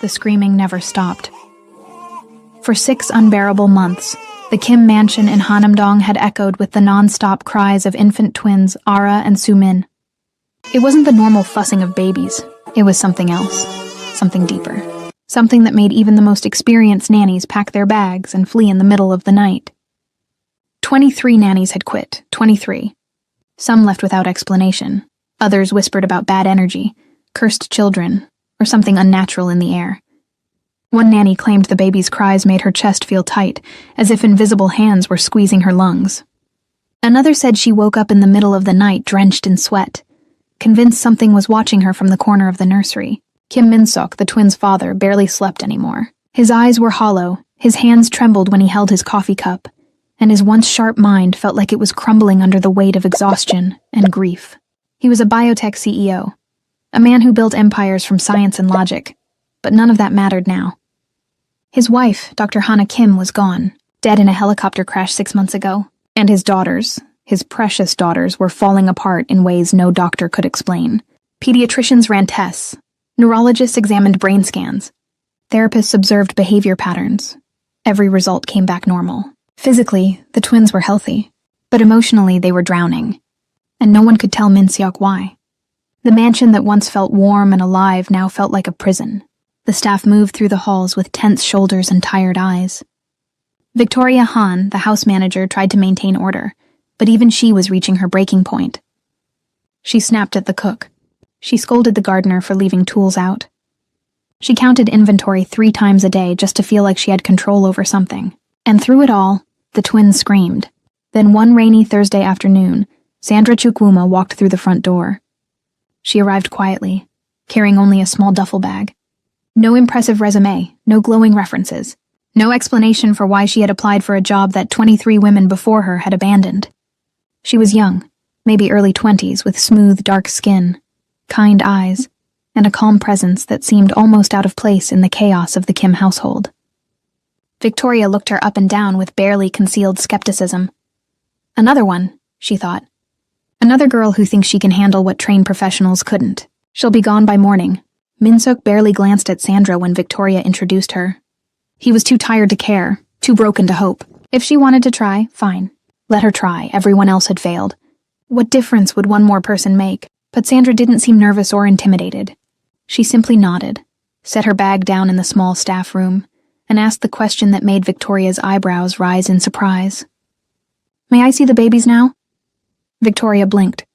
the screaming never stopped. For 6 unbearable months, the Kim mansion in Hanamdong had echoed with the non-stop cries of infant twins Ara and Sumin. It wasn't the normal fussing of babies. It was something else, something deeper, something that made even the most experienced nannies pack their bags and flee in the middle of the night. 23 nannies had quit, 23. Some left without explanation. Others whispered about bad energy, cursed children, or something unnatural in the air. One nanny claimed the baby's cries made her chest feel tight, as if invisible hands were squeezing her lungs. Another said she woke up in the middle of the night drenched in sweat, convinced something was watching her from the corner of the nursery. Kim Min-seok, the twins' father, barely slept anymore. His eyes were hollow, his hands trembled when he held his coffee cup, and his once sharp mind felt like it was crumbling under the weight of exhaustion and grief. He was a biotech CEO, a man who built empires from science and logic, but none of that mattered now. His wife, Dr. Hana Kim, was gone, dead in a helicopter crash 6 months ago, and his daughters, his precious daughters, were falling apart in ways no doctor could explain. Pediatricians ran tests, neurologists examined brain scans, therapists observed behavior patterns. Every result came back normal. Physically, the twins were healthy, but emotionally they were drowning, and no one could tell Min-seok why. The mansion that once felt warm and alive now felt like a prison. The staff moved through the halls with tense shoulders and tired eyes. Victoria Han, the house manager, tried to maintain order, but even she was reaching her breaking point. She snapped at the cook. She scolded the gardener for leaving tools out. She counted inventory 3 times a day just to feel like she had control over something. And through it all, the twins screamed. Then one rainy Thursday afternoon, Sandra Chukwuma walked through the front door. She arrived quietly, carrying only a small duffel bag. No impressive resume, no glowing references, no explanation for why she had applied for a job that 23 women before her had abandoned. She was young, maybe early 20s, with smooth, dark skin, kind eyes, and a calm presence that seemed almost out of place in the chaos of the Kim household. Victoria looked her up and down with barely concealed skepticism. Another one, she thought. Another girl who thinks she can handle what trained professionals couldn't. She'll be gone by morning. Min-seok barely glanced at Sandra when Victoria introduced her. He was too tired to care, too broken to hope. If she wanted to try, fine. Let her try. Everyone else had failed. What difference would one more person make? But Sandra didn't seem nervous or intimidated. She simply nodded, set her bag down in the small staff room, and asked the question that made Victoria's eyebrows rise in surprise. "May I see the babies now?" Victoria blinked.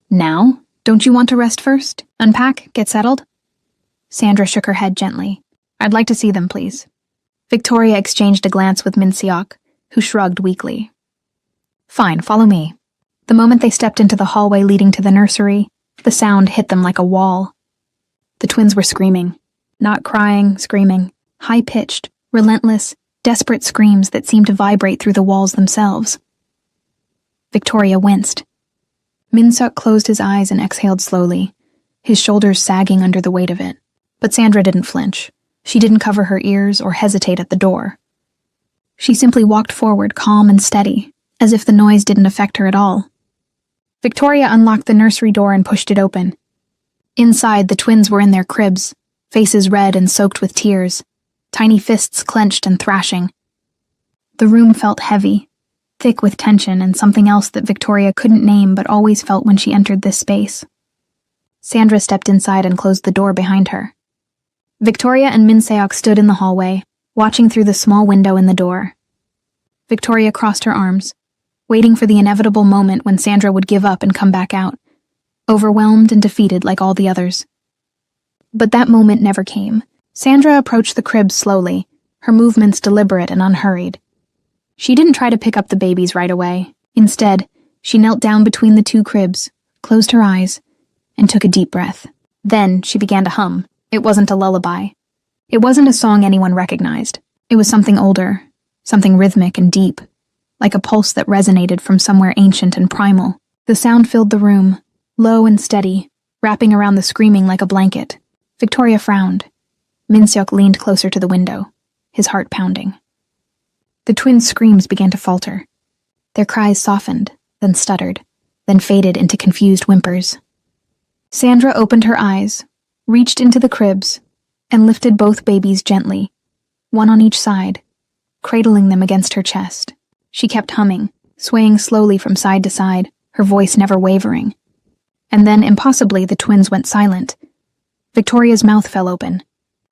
"Now? Don't you want to rest first? Unpack? Get settled?" Sandra shook her head gently. "I'd like to see them, please." Victoria exchanged a glance with Min-seok, who shrugged weakly. "Fine, follow me." The moment they stepped into the hallway leading to the nursery, the sound hit them like a wall. The twins were screaming. Not crying, screaming. High-pitched, relentless, desperate screams that seemed to vibrate through the walls themselves. Victoria winced. Min-seok closed his eyes and exhaled slowly, his shoulders sagging under the weight of it. But Sandra didn't flinch. She didn't cover her ears or hesitate at the door. She simply walked forward, calm and steady, as if the noise didn't affect her at all. Victoria unlocked the nursery door and pushed it open. Inside, the twins were in their cribs, faces red and soaked with tears, tiny fists clenched and thrashing. The room felt heavy, thick with tension and something else that Victoria couldn't name but always felt when she entered this space. Sandra stepped inside and closed the door behind her. Victoria and Min-seok stood in the hallway, watching through the small window in the door. Victoria crossed her arms, waiting for the inevitable moment when Sandra would give up and come back out, overwhelmed and defeated like all the others. But that moment never came. Sandra approached the crib slowly, her movements deliberate and unhurried. She didn't try to pick up the babies right away. Instead, she knelt down between the 2 cribs, closed her eyes, and took a deep breath. Then she began to hum. It wasn't a lullaby. It wasn't a song anyone recognized. It was something older, something rhythmic and deep, like a pulse that resonated from somewhere ancient and primal. The sound filled the room, low and steady, wrapping around the screaming like a blanket. Victoria frowned. Min-seok leaned closer to the window, his heart pounding. The twins' screams began to falter. Their cries softened, then stuttered, then faded into confused whimpers. Sandra opened her eyes, reached into the cribs, and lifted both babies gently, one on each side, cradling them against her chest. She kept humming, swaying slowly from side to side, her voice never wavering. And then, impossibly, the twins went silent. Victoria's mouth fell open.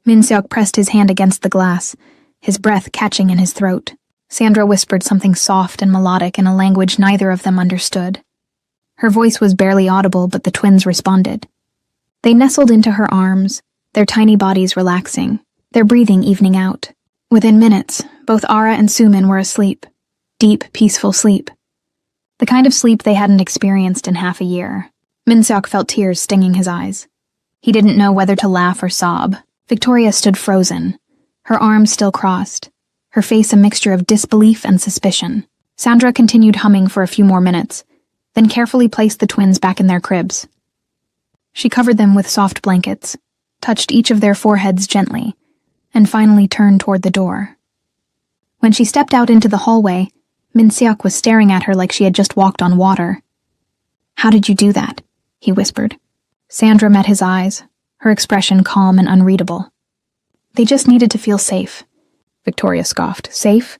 Min-seok pressed his hand against the glass, his breath catching in his throat. Sandra whispered something soft and melodic in a language neither of them understood. Her voice was barely audible, but the twins responded. They nestled into her arms, their tiny bodies relaxing, their breathing evening out. Within minutes, both Ara and Sumin were asleep. Deep, peaceful sleep. The kind of sleep they hadn't experienced in half a year. Min-seok felt tears stinging his eyes. He didn't know whether to laugh or sob. Victoria stood frozen, her arms still crossed, her face a mixture of disbelief and suspicion. Sandra continued humming for a few more minutes, then carefully placed the twins back in their cribs. She covered them with soft blankets, touched each of their foreheads gently, and finally turned toward the door. When she stepped out into the hallway, Min-seok was staring at her like she had just walked on water. "How did you do that?" he whispered. Sandra met his eyes, her expression calm and unreadable. "They just needed to feel safe," Victoria scoffed. "Safe?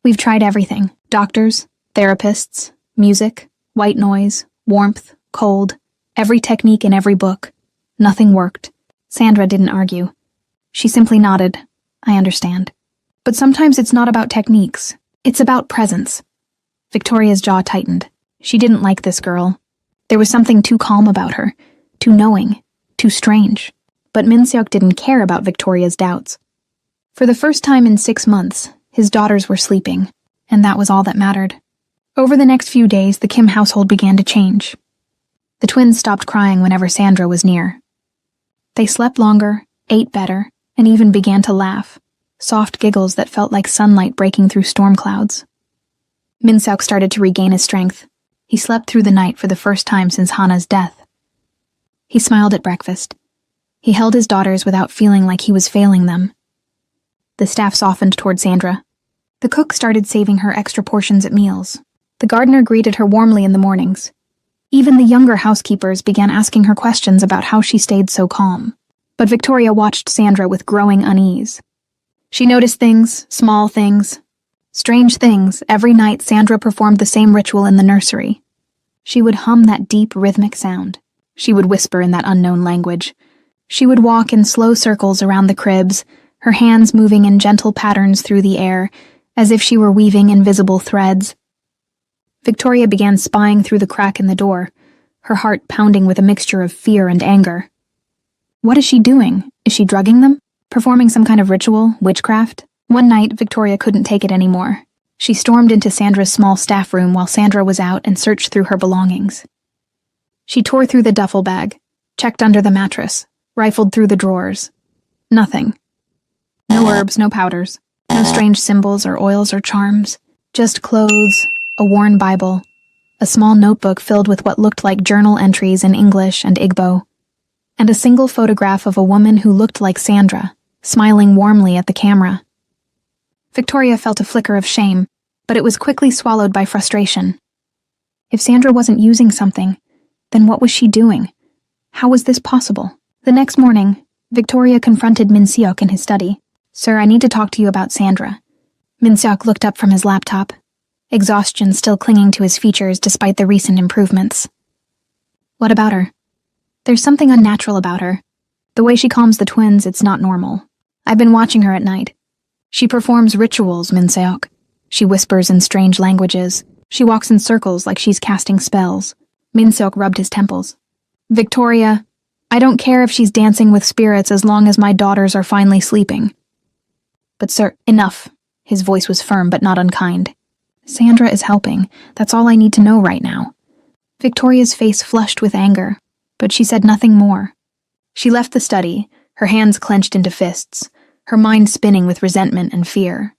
We've tried everything. Doctors, therapists, music, white noise, warmth, cold, every technique in every book. Nothing worked." Sandra didn't argue. She simply nodded. "I understand. But sometimes it's not about techniques. It's about presence." Victoria's jaw tightened. She didn't like this girl. There was something too calm about her, too knowing, too strange. But Min-seok didn't care about Victoria's doubts. For the first time in 6 months, his daughters were sleeping, and that was all that mattered. Over the next few days, the Kim household began to change. The twins stopped crying whenever Sandra was near. They slept longer, ate better, and even began to laugh, soft giggles that felt like sunlight breaking through storm clouds. Min-seok started to regain his strength. He slept through the night for the first time since Hana's death. He smiled at breakfast. He held his daughters without feeling like he was failing them. The staff softened toward Sandra. The cook started saving her extra portions at meals. The gardener greeted her warmly in the mornings. Even the younger housekeepers began asking her questions about how she stayed so calm. But Victoria watched Sandra with growing unease. She noticed things, small things, strange things. Every night Sandra performed the same ritual in the nursery. She would hum that deep, rhythmic sound. She would whisper in that unknown language. She would walk in slow circles around the cribs, her hands moving in gentle patterns through the air, as if she were weaving invisible threads. Victoria began spying through the crack in the door, her heart pounding with a mixture of fear and anger. What is she doing? Is she drugging them? Performing some kind of ritual? Witchcraft? One night, Victoria couldn't take it anymore. She stormed into Sandra's small staff room while Sandra was out and searched through her belongings. She tore through the duffel bag, checked under the mattress, rifled through the drawers. Nothing. No herbs, no powders, no strange symbols or oils or charms. Just clothes, a worn Bible, a small notebook filled with what looked like journal entries in English and Igbo, and a single photograph of a woman who looked like Sandra, smiling warmly at the camera. Victoria felt a flicker of shame, but it was quickly swallowed by frustration. If Sandra wasn't using something, then what was she doing? How was this possible? The next morning, Victoria confronted Min-seok in his study. "Sir, I need to talk to you about Sandra." Min-seok looked up from his laptop, exhaustion still clinging to his features despite the recent improvements. "What about her?" "There's something unnatural about her. The way she calms the twins, it's not normal. I've been watching her at night. She performs rituals, Min-seok. She whispers in strange languages. She walks in circles like she's casting spells." Min-seok rubbed his temples. "Victoria, I don't care if she's dancing with spirits as long as my daughters are finally sleeping." "But sir, enough." His voice was firm but not unkind. "Sandra is helping. That's all I need to know right now." Victoria's face flushed with anger, but she said nothing more. She left the study, her hands clenched into fists, her mind spinning with resentment and fear.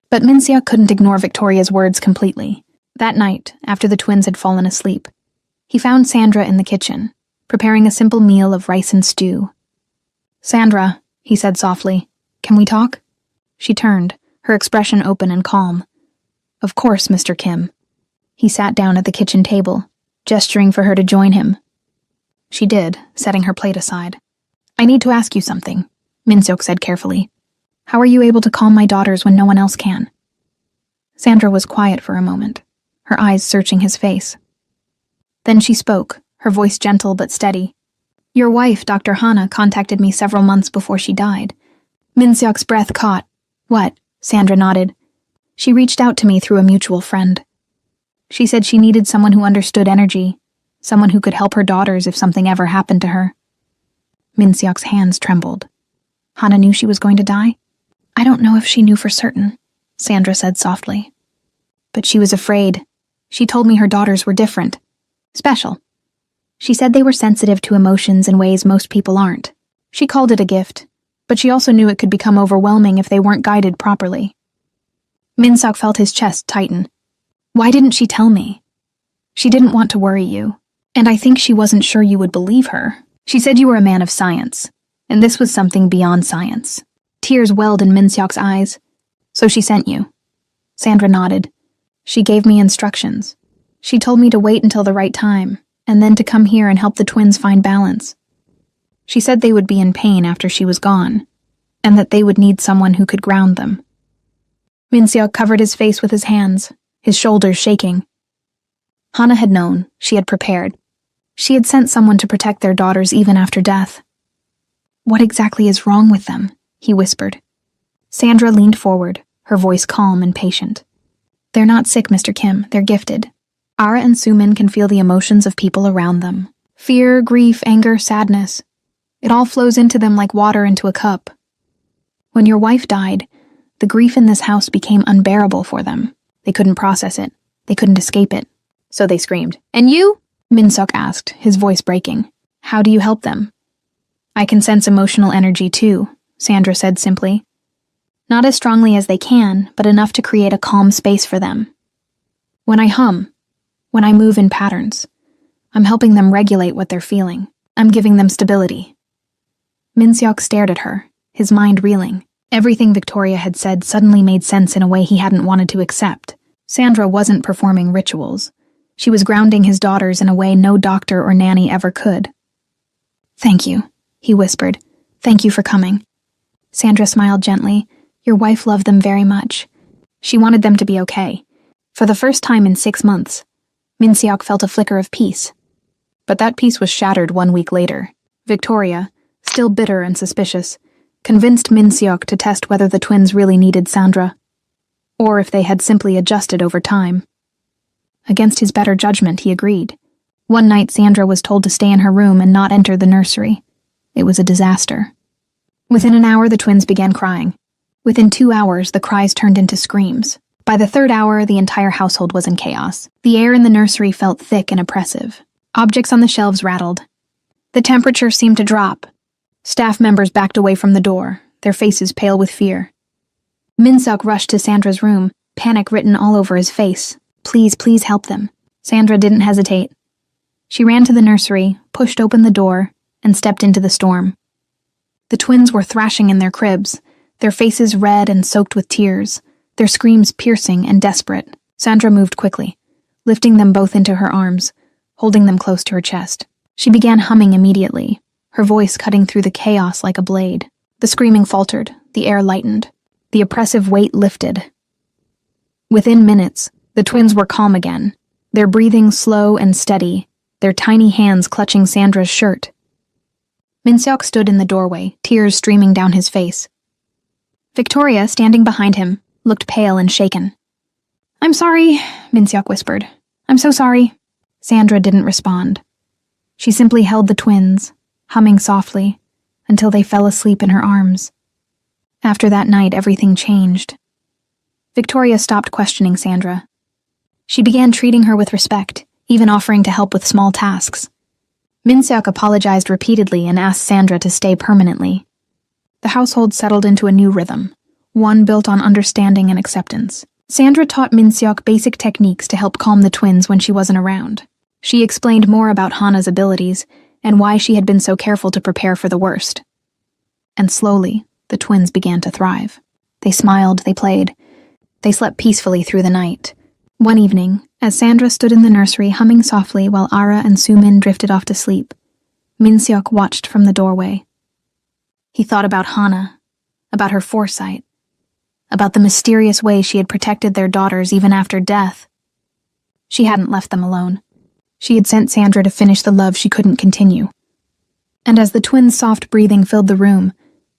But Min-seok couldn't ignore Victoria's words completely. That night, after the twins had fallen asleep, he found Sandra in the kitchen, preparing a simple meal of rice and stew. "Sandra," he said softly, "can we talk?" She turned, her expression open and calm. "Of course, Mr. Kim." He sat down at the kitchen table, gesturing for her to join him. She did, setting her plate aside. "I need to ask you something." Minseok said carefully. How are you able to calm my daughters when no one else can? Sandra was quiet for a moment, her eyes searching his face. Then she spoke, her voice gentle but steady. Your wife, Dr. Hana, contacted me several months before she died. Minseok's breath caught. What? Sandra nodded. She reached out to me through a mutual friend. She said she needed someone who understood energy, someone who could help her daughters if something ever happened to her. Minseok's hands trembled. Hana knew she was going to die? I don't know if she knew for certain, Sandra said softly. But she was afraid. She told me her daughters were different. Special. She said they were sensitive to emotions in ways most people aren't. She called it a gift, but she also knew it could become overwhelming if they weren't guided properly. Minseok felt his chest tighten. Why didn't she tell me? She didn't want to worry you, and I think she wasn't sure you would believe her. She said you were a man of science, and this was something beyond science. Tears welled in Minseok's eyes. So she sent you. Sandra nodded. She gave me instructions. She told me to wait until the right time, and then to come here and help the twins find balance. She said they would be in pain after she was gone, and that they would need someone who could ground them. Minseok covered his face with his hands, his shoulders shaking. Hana had known, she had prepared. She had sent someone to protect their daughters even after death. What exactly is wrong with them? He whispered. Sandra leaned forward, her voice calm and patient. They're not sick, Mr. Kim, they're gifted. Ara and Sumin can feel the emotions of people around them. Fear, grief, anger, sadness. It all flows into them like water into a cup. When your wife died, the grief in this house became unbearable for them. They couldn't process it. They couldn't escape it. So they screamed. And you? Minseok asked, his voice breaking. How do you help them? I can sense emotional energy too, Sandra said simply. Not as strongly as they can, but enough to create a calm space for them. When I hum, when I move in patterns, I'm helping them regulate what they're feeling. I'm giving them stability. Minseok stared at her, his mind reeling. Everything Victoria had said suddenly made sense in a way he hadn't wanted to accept. Sandra wasn't performing rituals. She was grounding his daughters in a way no doctor or nanny ever could. Thank you, he whispered. Thank you for coming. Sandra smiled gently. Your wife loved them very much. She wanted them to be okay. For the first time in 6 months, Minseok felt a flicker of peace. But that peace was shattered 1 week later. Victoria, still bitter and suspicious, convinced Minseok to test whether the twins really needed Sandra, or if they had simply adjusted over time. Against his better judgment, he agreed. One night, Sandra was told to stay in her room and not enter the nursery. It was a disaster. Within an hour, the twins began crying. Within 2 hours, the cries turned into screams. By the 3rd hour, the entire household was in chaos. The air in the nursery felt thick and oppressive. Objects on the shelves rattled. The temperature seemed to drop. Staff members backed away from the door, their faces pale with fear. Minseok rushed to Sandra's room, panic written all over his face. Please, please help them. Sandra didn't hesitate. She ran to the nursery, pushed open the door, and stepped into the storm. The twins were thrashing in their cribs, their faces red and soaked with tears, their screams piercing and desperate. Sandra moved quickly, lifting them both into her arms, holding them close to her chest. She began humming immediately, her voice cutting through the chaos like a blade. The screaming faltered, the air lightened, the oppressive weight lifted. Within minutes, the twins were calm again, their breathing slow and steady, their tiny hands clutching Sandra's shirt. Minseok stood in the doorway, tears streaming down his face. Victoria, standing behind him, looked pale and shaken. I'm sorry, Minseok whispered. I'm so sorry. Sandra didn't respond. She simply held the twins, humming softly, until they fell asleep in her arms. After that night, everything changed. Victoria stopped questioning Sandra. She began treating her with respect, even offering to help with small tasks. Minseok apologized repeatedly and asked Sandra to stay permanently. The household settled into a new rhythm, one built on understanding and acceptance. Sandra taught Minseok basic techniques to help calm the twins when she wasn't around. She explained more about Hana's abilities and why she had been so careful to prepare for the worst. And slowly, the twins began to thrive. They smiled, they played. They slept peacefully through the night. One evening, as Sandra stood in the nursery humming softly while Ara and Sumin drifted off to sleep, Minseok watched from the doorway. He thought about Hannah, about her foresight, about the mysterious way she had protected their daughters even after death. She hadn't left them alone. She had sent Sandra to finish the love she couldn't continue. And as the twins' soft breathing filled the room,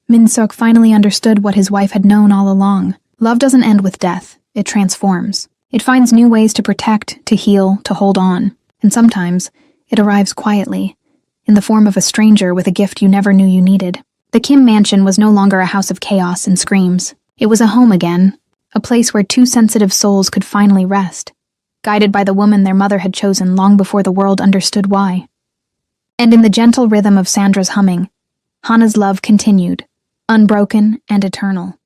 Min-seok finally understood what his wife had known all along. Love doesn't end with death, it transforms. It finds new ways to protect, to heal, to hold on. And sometimes, it arrives quietly, in the form of a stranger with a gift you never knew you needed. The Kim mansion was no longer a house of chaos and screams. It was a home again, a place where two sensitive souls could finally rest, guided by the woman their mother had chosen long before the world understood why. And in the gentle rhythm of Sandra's humming, Hannah's love continued, unbroken and eternal.